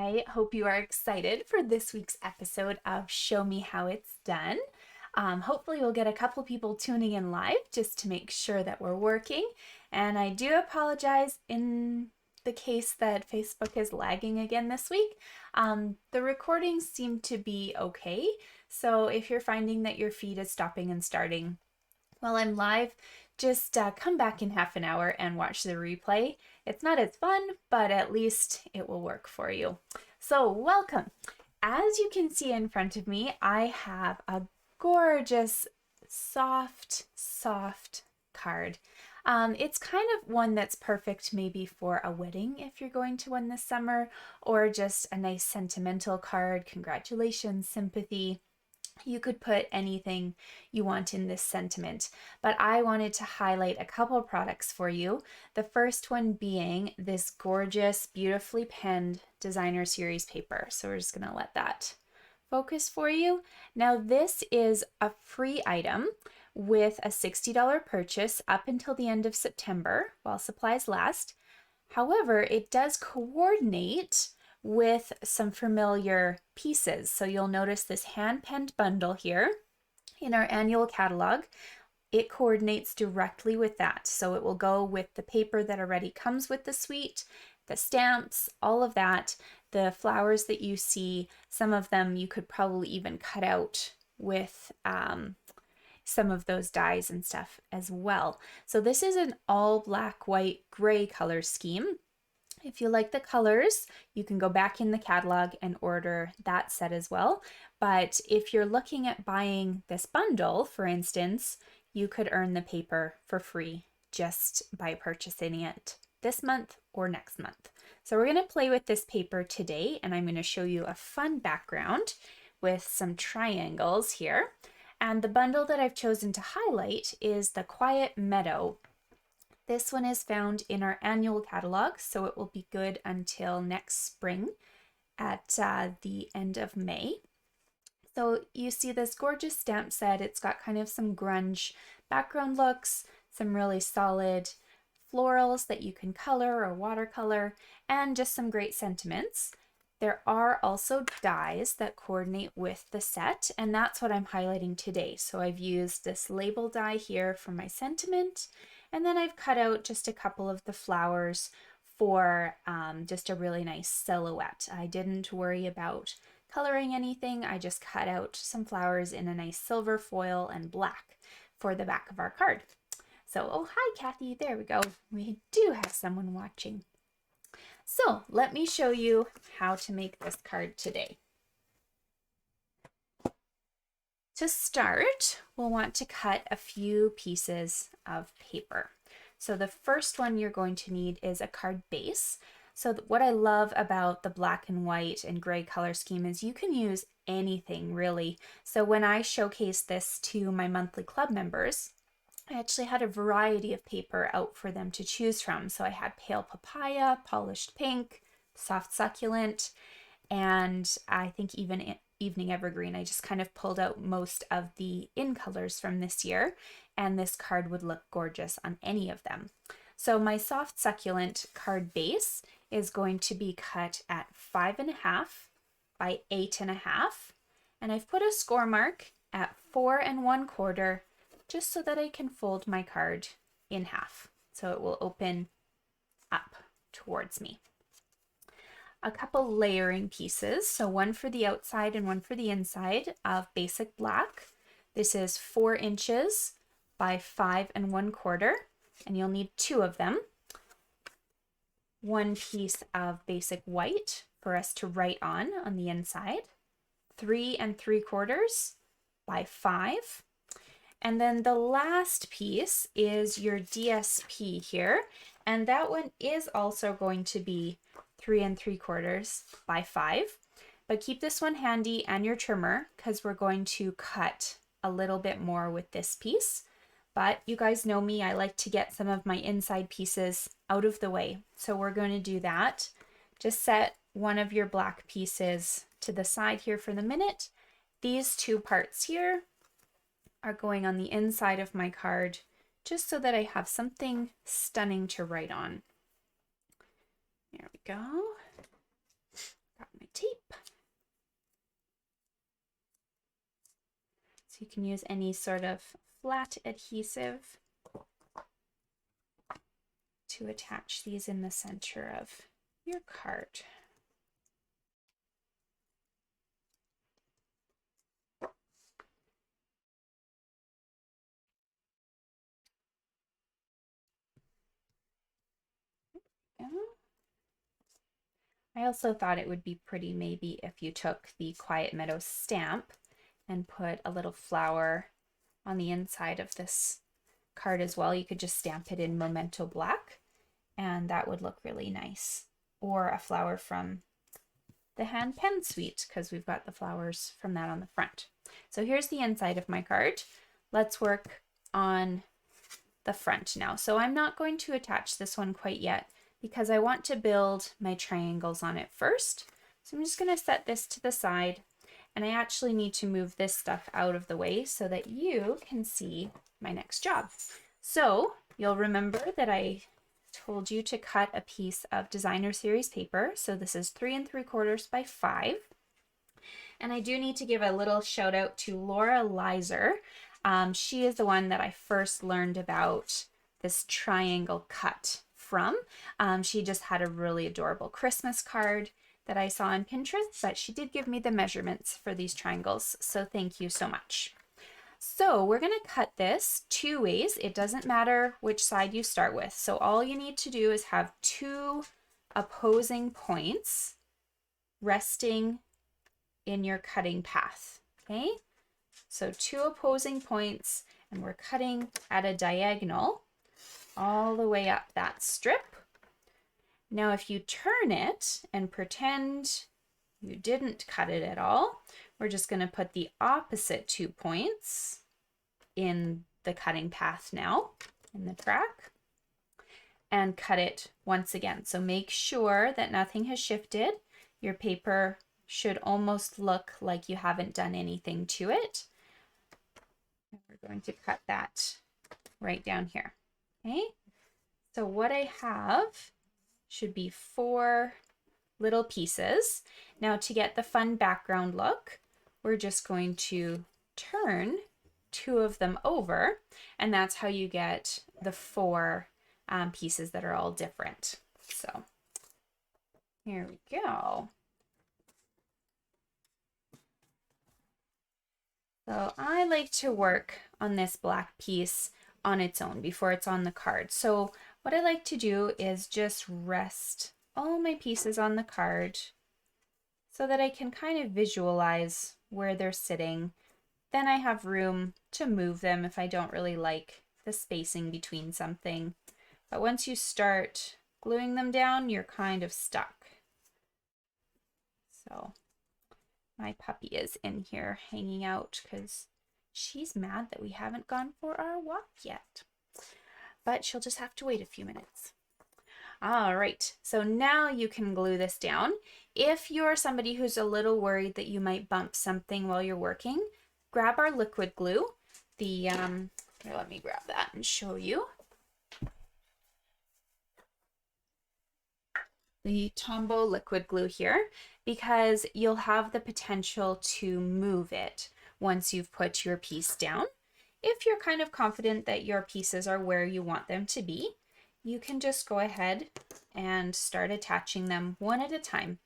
I hope you are excited for this week's episode of Show Me How It's Done. Hopefully we'll get a couple people tuning in live just to make sure that we're working. And I do apologize in the case that Facebook is lagging again this week. The recordings seem to be okay. So if you're finding that your feed is stopping and starting while I'm live, just come back in half an hour and watch the replay. It's not as fun, but at least it will work for you. So welcome. As you can see in front of me, I have a gorgeous, soft card. It's kind of one that's perfect maybe for a wedding if you're going to one this summer, or just a nice sentimental card, congratulations, sympathy. You could put anything you want in this sentiment, but I wanted to highlight a couple products for you. The first one being this gorgeous, beautifully penned designer series paper. So we're just going to let that focus for you. Now this is a free item with a $60 purchase up until the end of September while supplies last. However, it does coordinate with some familiar pieces. So you'll notice this hand-penned bundle here in our annual catalog. It coordinates directly with that. So it will go with the paper that already comes with the suite, the stamps, all of that. The flowers that you see, some of them you could probably even cut out with some of those dies and stuff as well. So this is an all black, white, gray color scheme. If you like the colors, you can go back in the catalog and order that set as well. But if you're looking at buying this bundle, for instance, you could earn the paper for free just by purchasing it this month or next month. So we're going to play with this paper today, and I'm going to show you a fun background with some triangles here. And the bundle that I've chosen to highlight is the Quiet Meadow. This one is found in our annual catalog, so it will be good until next spring at the end of May. So you see this gorgeous stamp set. It's got kind of some grunge background looks, some really solid florals that you can color or watercolor, and just some great sentiments. There are also dies that coordinate with the set, and that's what I'm highlighting today. So I've used this label die here for my sentiment, and then I've cut out just a couple of the flowers for just a really nice silhouette. I didn't worry about coloring anything. I just cut out some flowers in a nice silver foil and black for the back of our card. So, oh, hi, Kathy. There we go. We do have someone watching. So let me show you how to make this card today. To start, we'll want to cut a few pieces of paper. So the first one you're going to need is a card base. So what I love about the black and white and gray color scheme is you can use anything really. So when I showcased this to my monthly club members, I actually had a variety of paper out for them to choose from. So I had pale papaya, polished pink, soft succulent, and I think even evening evergreen. I just kind of pulled out most of the in colors from this year, and this card would look gorgeous on any of them. So my soft succulent card base is going to be cut at 5.5 by 8.5, and I've put a score mark at 4 1/4 just so that I can fold my card in half so it will open up towards me. A couple layering pieces, so one for the outside and one for the inside of basic black. This is 4 inches by 5 1/4, and you'll need 2 of them. One piece of basic white for us to write on the inside, 3 3/4 by 5. And then the last piece is your DSP here, and that one is also going to be 3 3/4 by 5. But keep this one handy and your trimmer because we're going to cut a little bit more with this piece. But you guys know me, I like to get some of my inside pieces out of the way. So we're going to do that. Just set one of your black pieces to the side here for the minute. These 2 parts here are going on the inside of my card just so that I have something stunning to write on. There we go. Got my So you can use any sort of flat adhesive to attach these in the center of your card. I also thought it would be pretty maybe if you took the Quiet Meadow stamp and put a little flower on the inside of this card as well. You could just stamp it in Memento Black and that would look really nice. Or a flower from the hand pen suite because we've got the flowers from that on the front. So here's the inside of my card. Let's work on the front now. So I'm not going to attach this one quite yet because I want to build my triangles on it first. So I'm just going to set this to the side, and I actually need to move this stuff out of the way so that you can see my next job. So you'll remember that I told you to cut a piece of designer series paper. So this is 3 3/4 by 5. And I do need to give a little shout out to Laura Lizer. She is the one that I first learned about this triangle cut from. She just had a really adorable Christmas card that I saw on Pinterest, but she did give me the measurements for these triangles, so thank you so much. So we're going to cut this 2 ways. It doesn't matter which side you start with. So all you need to do is have 2 opposing points resting in your cutting path, okay? So 2 opposing points, and we're cutting at a diagonal all the way up that strip. Now if you turn it and pretend you didn't cut it at all, we're just going to put the opposite 2 points in the cutting path now, in the track, and cut it once again. So make sure that nothing has shifted. Your paper should almost look like you haven't done anything to it. And we're going to cut that right down here. Okay, so what I have should be 4 little pieces. Now to get the fun background look, we're just going to turn 2 of them over, and that's how you get the 4 pieces that are all different. So here we go. So I like to work on this black piece on its own before it's on the card. So what I like to do is just rest all my pieces on the card so that I can kind of visualize where they're sitting. Then I have room to move them if I don't really like the spacing between something. But once you start gluing them down, you're kind of stuck. So my puppy is in here hanging out because she's mad that we haven't gone for our walk yet. But she'll just have to wait a few minutes. All right, so now you can glue this down. If you're somebody who's a little worried that you might bump something while you're working, grab our liquid glue. Here, let me grab that and show you. The Tombow liquid glue here, because you'll have the potential to move it once you've put your piece down. If you're kind of confident that your pieces are where you want them to be, you can just go ahead and start attaching them one at a time,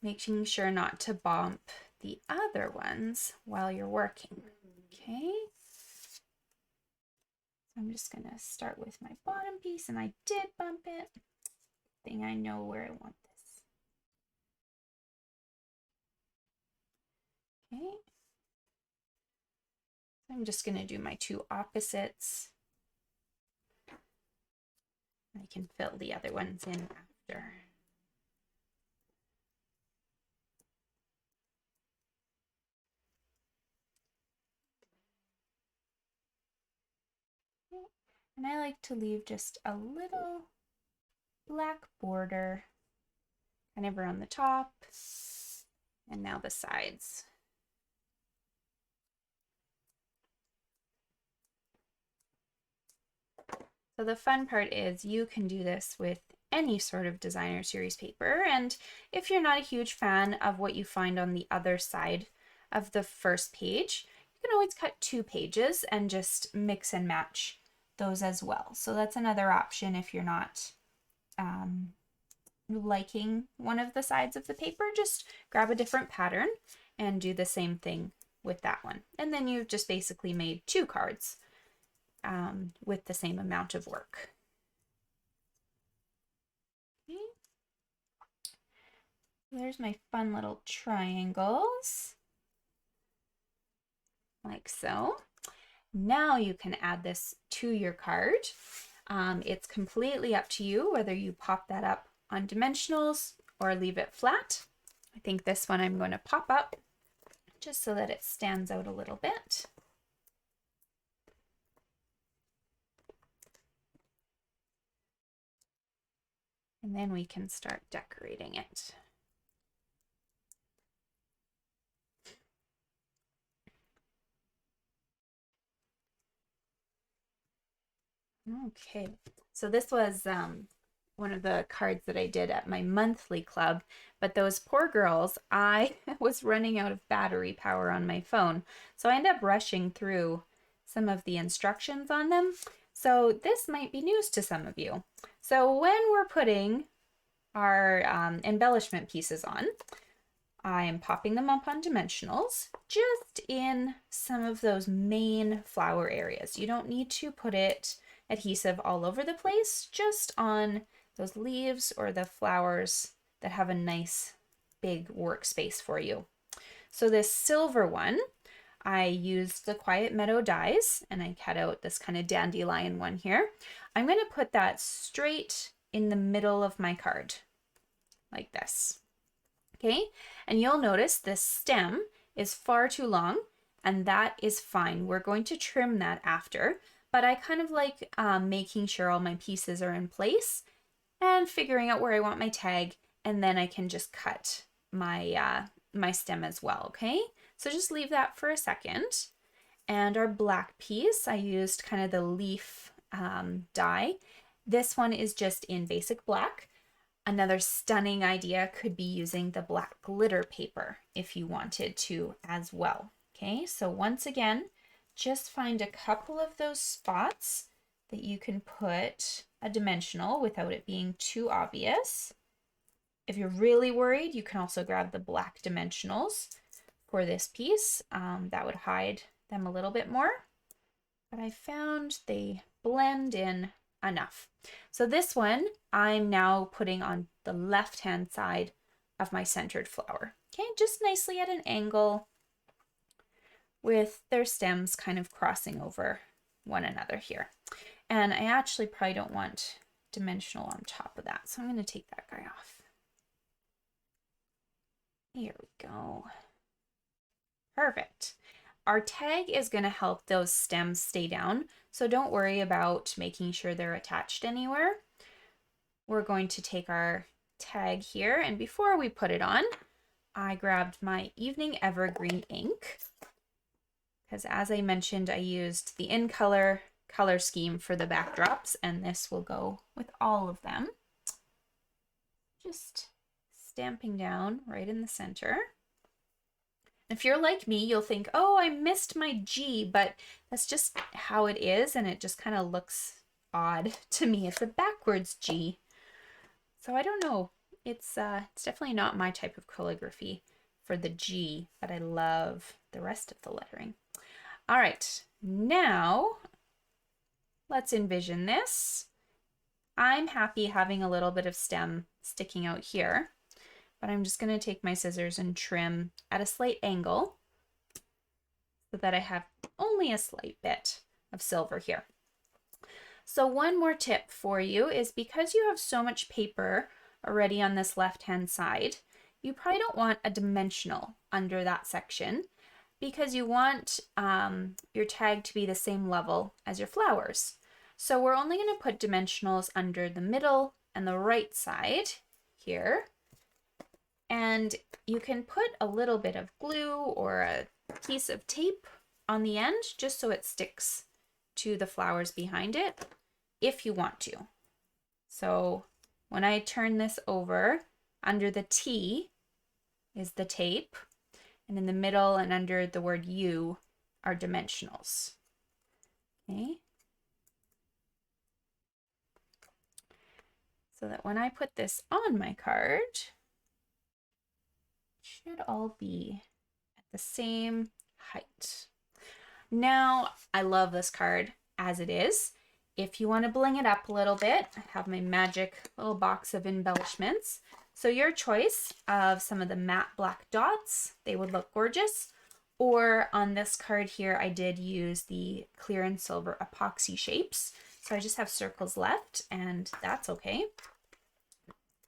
making sure not to bump the other ones while you're working. Okay. So I'm just gonna start with my bottom piece, and I did bump it. I know where I want this. Okay. I'm just going to do my 2 opposites. I can fill the other ones in after. Okay. And I like to leave just a little black border kind of around the top and now the sides. So the fun part is you can do this with any sort of designer series paper, and if you're not a huge fan of what you find on the other side of the first page, you can always cut 2 pages and just mix and match those as well. So that's another option if you're not liking one of the sides of the paper. Just grab a different pattern and do the same thing with that one. And then you've just basically made 2 cards with the same amount of work. Okay. There's my fun little triangles, like so. Now you can add this to your card. It's completely up to you whether you pop that up on dimensionals or leave it flat. I think this one I'm going to pop up just so that it stands out a little bit. And then we can start decorating it. Okay, so this was one of the cards that I did at my monthly club, but those poor girls, I was running out of battery power on my phone, so I ended up rushing through some of the instructions on them. So this might be news to some of you. So when we're putting our embellishment pieces on, I am popping them up on dimensionals just in some of those main flower areas. You don't need to put it adhesive all over the place, just on those leaves or the flowers that have a nice big workspace for you. So this silver one, I used the Quiet Meadow dies and I cut out this kind of dandelion one here. I'm going to put that straight in the middle of my card, like this. Okay, and you'll notice this stem is far too long, and that is fine. We're going to trim that after, but I kind of like making sure all my pieces are in place and figuring out where I want my tag, and then I can just cut my my stem as well. Okay, so just leave that for a second. And our black piece, I used kind of the leaf die. This one is just in basic black. Another stunning idea could be using the black glitter paper if you wanted to as well. Okay, so once again, just find a couple of those spots that you can put a dimensional without it being too obvious. If you're really worried, you can also grab the black dimensionals for this piece. That would hide them a little bit more, but I found they blend in enough. So this one I'm now putting on the left-hand side of my centered flower. Okay, just nicely at an angle with their stems kind of crossing over one another here. And I actually probably don't want dimensional on top of that, so I'm going to take that guy off. Here we go. Perfect. Our tag is going to help those stems stay down, so don't worry about making sure they're attached anywhere. We're going to take our tag here, and before we put it on, I grabbed my Evening Evergreen Ink, because as I mentioned, I used the In Color color scheme for the backdrops, and this will go with all of them. Just stamping down right in the center. If you're like me, you'll think, oh, I missed my G, but that's just how it is, and it just kind of looks odd to me. It's a backwards G. So I don't know. It's definitely not my type of calligraphy for the G, but I love the rest of the lettering. All right, now let's envision this. I'm happy having a little bit of stem sticking out here, but I'm just going to take my scissors and trim at a slight angle so that I have only a slight bit of silver here. So one more tip for you is, because you have so much paper already on this left-hand side, you probably don't want a dimensional under that section, because you want your tag to be the same level as your flowers. So we're only going to put dimensionals under the middle and the right side here. And you can put a little bit of glue or a piece of tape on the end just so it sticks to the flowers behind it if you want to. So when I turn this over, under the T is the tape, and in the middle and under the word U our dimensionals. Okay. So that when I put this on my card, it should all be at the same height. Now, I love this card as it is. If you want to bling it up a little bit, I have my magic little box of embellishments. So your choice of some of the matte black dots, they would look gorgeous. Or on this card here, I did use the clear and silver epoxy shapes. So I just have circles left, and that's okay.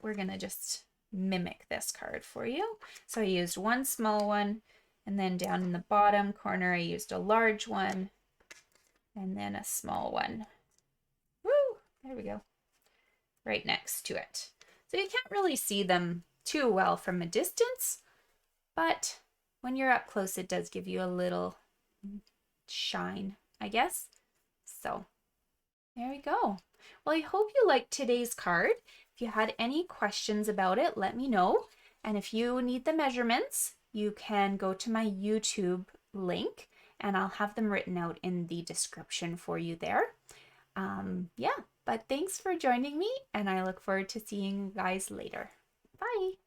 We're gonna just mimic this card for you. So I used one small one, and then down in the bottom corner, I used a large one, and then a small one. Woo! There we go. Right next to it. So you can't really see them too well from a distance, but when you're up close, it does give you a little shine, I guess. So there we go. Well, I hope you liked today's card. If you had any questions about it, let me know. And if you need the measurements, you can go to my YouTube link and I'll have them written out in the description for you there. Yeah, but thanks for joining me and I look forward to seeing you guys later. Bye.